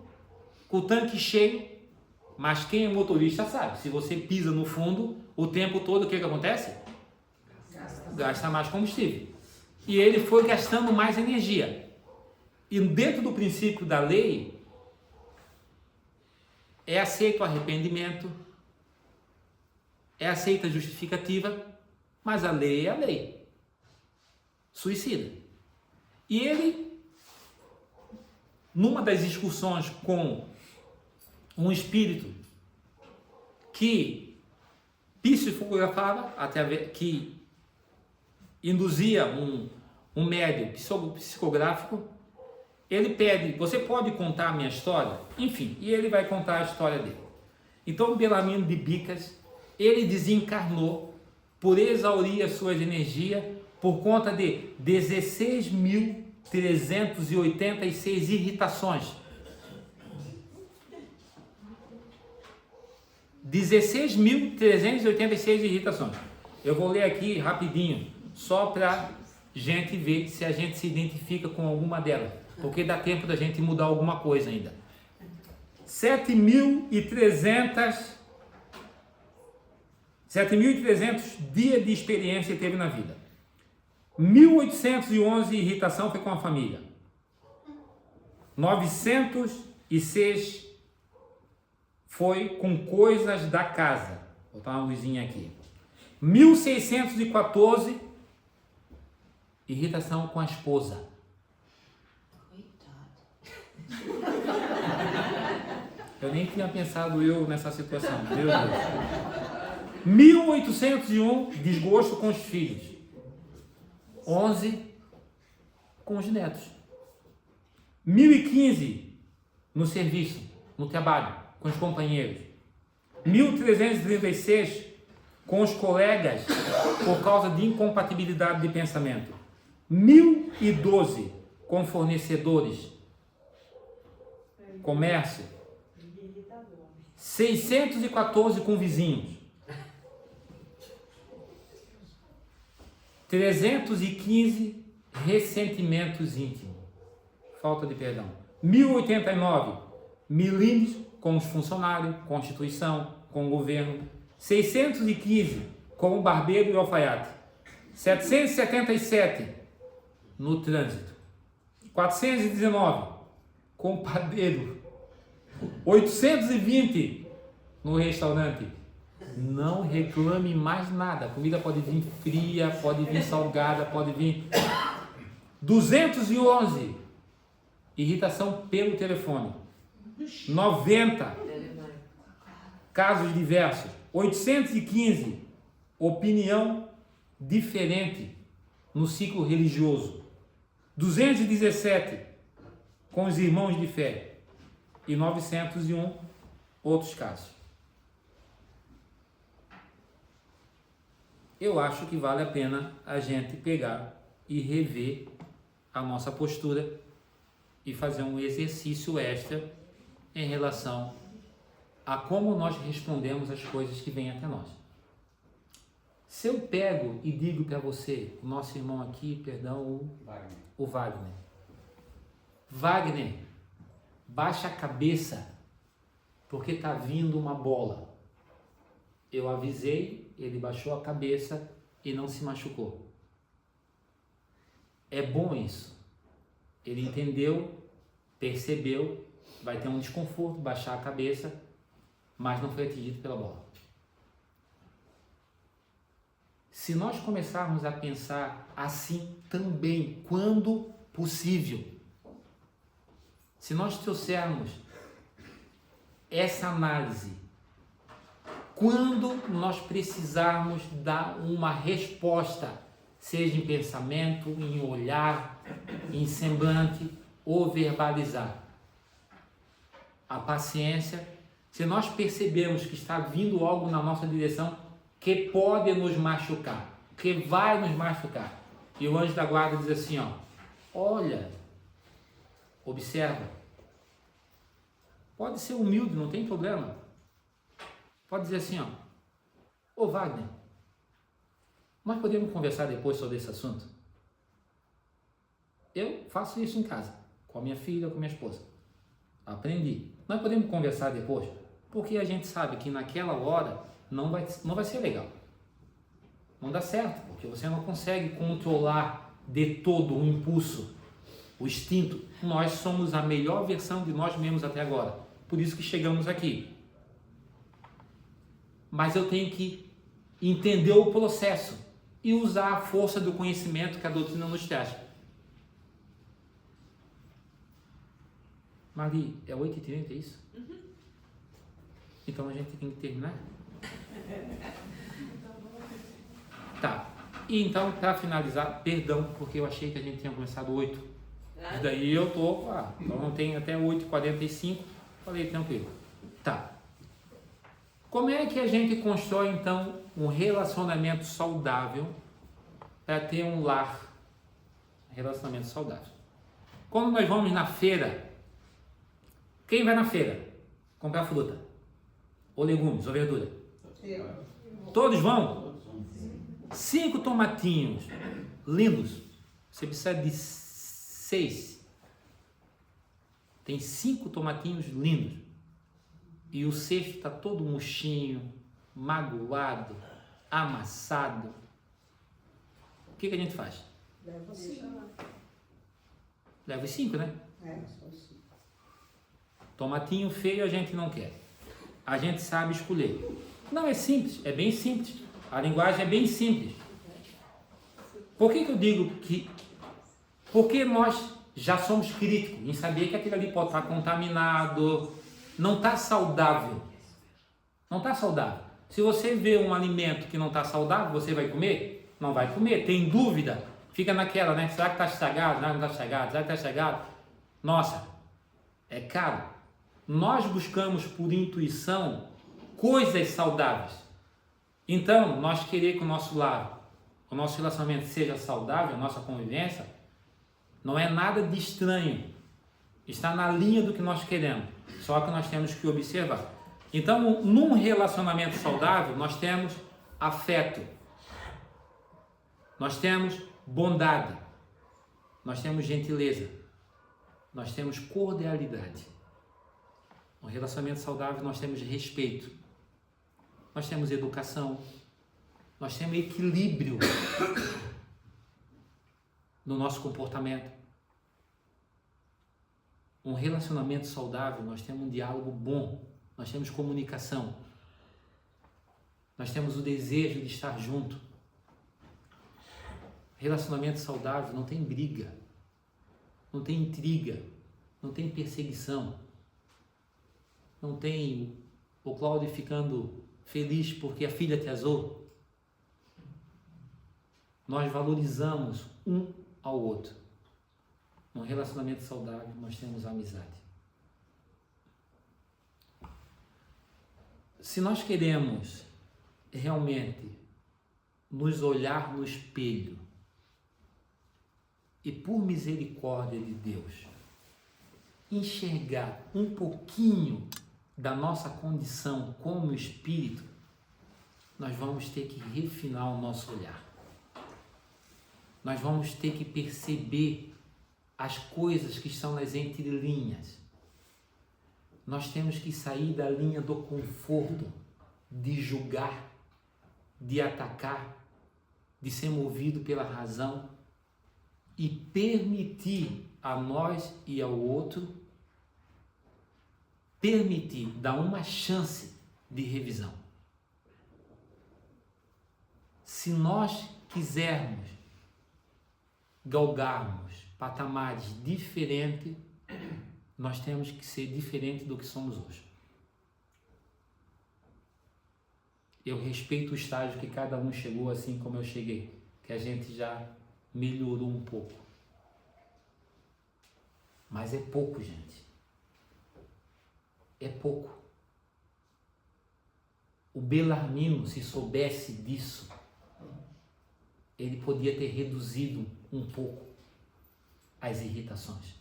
com o tanque cheio, mas quem é motorista sabe, se você pisa no fundo, o tempo todo o que acontece? Gasta mais combustível. E ele foi gastando mais energia. E dentro do princípio da lei, é aceito o arrependimento, é aceita a justificativa, mas a lei é a lei. Suicida. E ele, numa das discussões com um espírito que psicografava, que induzia um médium psicográfico, ele pede, você pode contar a minha história? Enfim, e ele vai contar a história dele. Então, o Belamino de Bicas, ele desencarnou por exaurir as suas energias por conta de 16.386 irritações. 16.386 irritações. Eu vou ler aqui rapidinho, só para gente ver se a gente se identifica com alguma delas, porque dá tempo da gente mudar alguma coisa ainda. 7.300 dias de experiência ele teve na vida. 1.811 irritação foi com a família. 906 foi com coisas da casa. Vou botar uma luzinha aqui. 1.614 irritação com a esposa. Eu nem tinha pensado nessa situação. Meu Deus. 1.801 desgosto com os filhos. 11 com os netos. 1.015 no serviço, no trabalho, com os companheiros. 1.336 com os colegas por causa de incompatibilidade de pensamento. 1.012 com fornecedores, comércio. 614 com vizinhos. 315 ressentimentos íntimos, falta de perdão. 1.089 milímetros com os funcionários, com a instituição, com o governo. 615 com o barbeiro e o alfaiate. 777 no trânsito. 419 com o padeiro. 820 no restaurante. Não reclame mais nada. A comida pode vir fria, pode vir salgada, pode vir... 211 irritação pelo telefone. 90 casos diversos. 815 opinião diferente no ciclo religioso. 217 com os irmãos de fé. E 901 outros casos. Eu acho que vale a pena a gente pegar e rever a nossa postura e fazer um exercício extra em relação a como nós respondemos às coisas que vêm até nós. Se eu pego e digo para você, o nosso irmão aqui, perdão, o Wagner, baixa a cabeça, porque está vindo uma bola. Eu avisei, ele baixou a cabeça e não se machucou. É bom isso. Ele entendeu, percebeu, vai ter um desconforto, baixar a cabeça, mas não foi atingido pela bola. Se nós começarmos a pensar assim também, quando possível, se nós trouxermos essa análise, quando nós precisarmos dar uma resposta, seja em pensamento, em olhar, em semblante ou verbalizar, a paciência, se nós percebemos que está vindo algo na nossa direção que pode nos machucar, que vai nos machucar, e o anjo da guarda diz assim, ó, olha, observa, pode ser humilde, não tem problema, pode dizer assim, ó, ô Wagner, nós podemos conversar depois sobre esse assunto? Eu faço isso em casa, com a minha filha, com a minha esposa, aprendi, nós podemos conversar depois, porque a gente sabe que naquela hora não vai ser legal, não dá certo, porque você não consegue controlar de todo o impulso, o instinto. Nós somos a melhor versão de nós mesmos até agora, por isso que chegamos aqui. Mas eu tenho que entender o processo e usar a força do conhecimento que a doutrina nos traz. Mari, é 8h30, é isso? Uhum. Então a gente tem que terminar? Tá. E então, para finalizar, perdão, porque eu achei que a gente tinha começado 8. E daí eu tô, então não tem até 8h45, falei tranquilo. Tá. Como é que a gente constrói então um relacionamento saudável para ter um lar? Relacionamento saudável. Quando nós vamos na feira, quem vai na feira comprar fruta? Ou legumes, ou verdura? Todos vão? 5 tomatinhos lindos. Você precisa de 6. Tem 5 tomatinhos lindos. E o cesto está todo murchinho, magoado, amassado. O que a gente faz? Leva os 5. Leva os 5, né? Só os 5. Tomatinho feio a gente não quer. A gente sabe escolher. Não, é simples, é bem simples. A linguagem é bem simples. Por que eu digo que... Porque nós já somos críticos em saber que aquilo ali pode estar contaminado, não está saudável. Não está saudável. Se você vê um alimento que não está saudável, você vai comer? Não vai comer. Tem dúvida? Fica naquela, né? Será que está estragado? Não está estragado. Será que está estragado? Nossa, é caro. Nós buscamos por intuição coisas saudáveis. Então, nós querer que o nosso lar, o nosso relacionamento seja saudável, a nossa convivência, não é nada de estranho. Está na linha do que nós queremos. Só que nós temos que observar. Então, num relacionamento saudável, nós temos afeto. Nós temos bondade. Nós temos gentileza. Nós temos cordialidade. No relacionamento saudável, nós temos respeito. Nós temos educação. Nós temos equilíbrio no nosso comportamento. Um relacionamento saudável, nós temos um diálogo bom. Nós temos comunicação. Nós temos o desejo de estar junto. Relacionamento saudável não tem briga. Não tem intriga. Não tem perseguição. Não tem o Cláudio ficando feliz porque a filha atrasou. Nós valorizamos um ao outro. Num relacionamento saudável, nós temos a amizade. Se nós queremos realmente nos olhar no espelho e, por misericórdia de Deus, enxergar um pouquinho da nossa condição como espírito, nós vamos ter que refinar o nosso olhar. Nós vamos ter que perceber as coisas que estão nas entrelinhas. Nós temos que sair da linha do conforto, de julgar, de atacar, de ser movido pela razão e permitir a nós e ao outro, dar uma chance de revisão. Se nós quisermos galgarmos patamares diferentes, nós temos que ser diferentes do que somos hoje. Eu respeito o estágio que cada um chegou, assim como eu cheguei, que a gente já melhorou um pouco. Mas é pouco, gente. É pouco. O Belarmino, se soubesse disso, ele podia ter reduzido um pouco as irritações.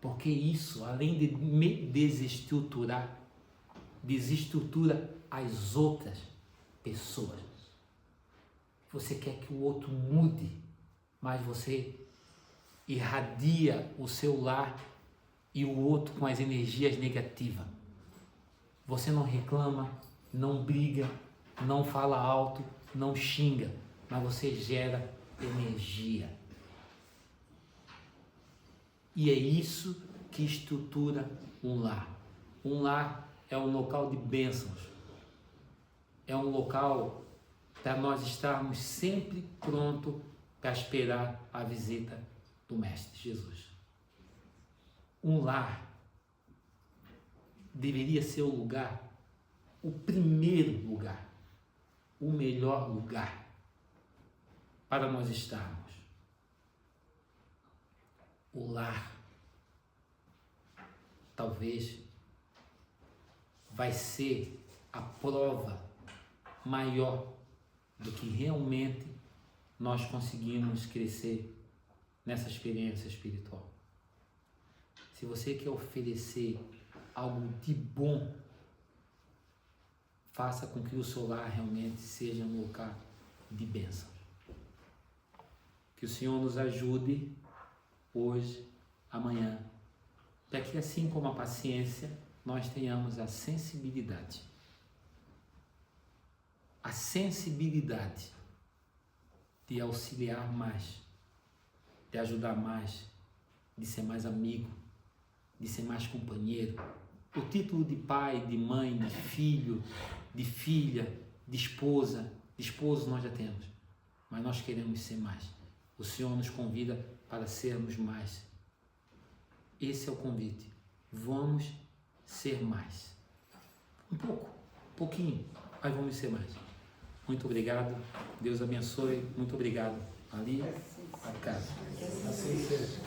Porque isso, além de me desestruturar, desestrutura as outras pessoas. Você quer que o outro mude, mas você irradia o seu lar e o outro com as energias negativas. Você não reclama, não briga, não fala alto, não xinga, mas você gera energia. E é isso que estrutura um lar. Um lar é um local de bênçãos. É um local para nós estarmos sempre prontos para esperar a visita do Mestre Jesus. Um lar deveria ser o lugar, o primeiro lugar, o melhor lugar para nós estarmos. O lar talvez vai ser a prova maior do que realmente nós conseguimos crescer nessa experiência espiritual. Se você quer oferecer algo de bom, faça com que o seu lar realmente seja um lugar de bênção. Que o Senhor nos ajude hoje, amanhã, para que assim como a paciência, nós tenhamos a sensibilidade. A sensibilidade de auxiliar mais, de ajudar mais, de ser mais amigo, de ser mais companheiro. O título de pai, de mãe, de filho, de filha, de esposa, de esposo nós já temos, mas nós queremos ser mais. O Senhor nos convida para sermos mais. Esse é o convite. Vamos ser mais. Um pouco, pouquinho, mas vamos ser mais. Muito obrigado. Deus abençoe. Muito obrigado. Ali, a casa. Assim seja.